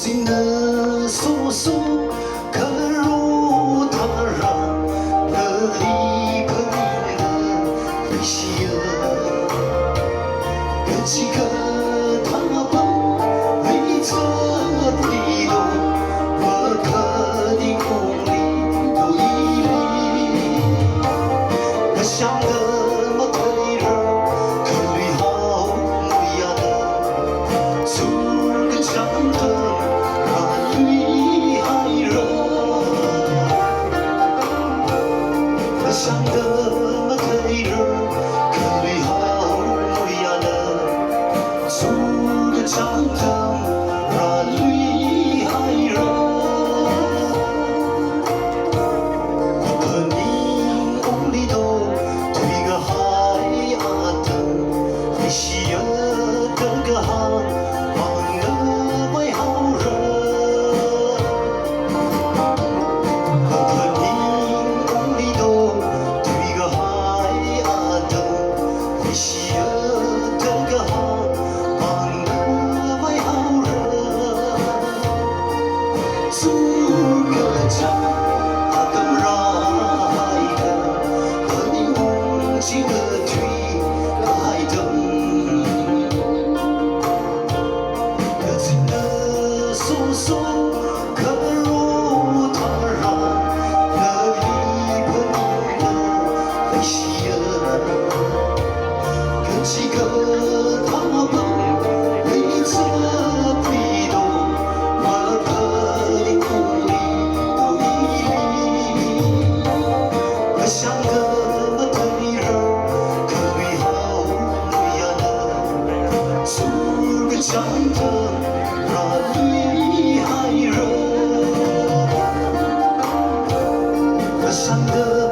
情的诉说，可如他让的离朋的离西儿，可几个他帮离这地路，我可的梦里都一里，我想的么退人，可里好不呀的，出个长藤。 想得么退人，可里好不呀的，出个长藤，让里害人。我可你屋里头推个海啊灯，你西儿得个行，忙得为好人。 西儿这个行，忙得为好人，做个家，等来的，和你梦境的推来等，可真的诉说，可如他让，那离不离的为西儿。 几个他们为这地路，我可的梦里都一里。我想个么对人，可为好不呀的，出个长藤让你害人。我想个。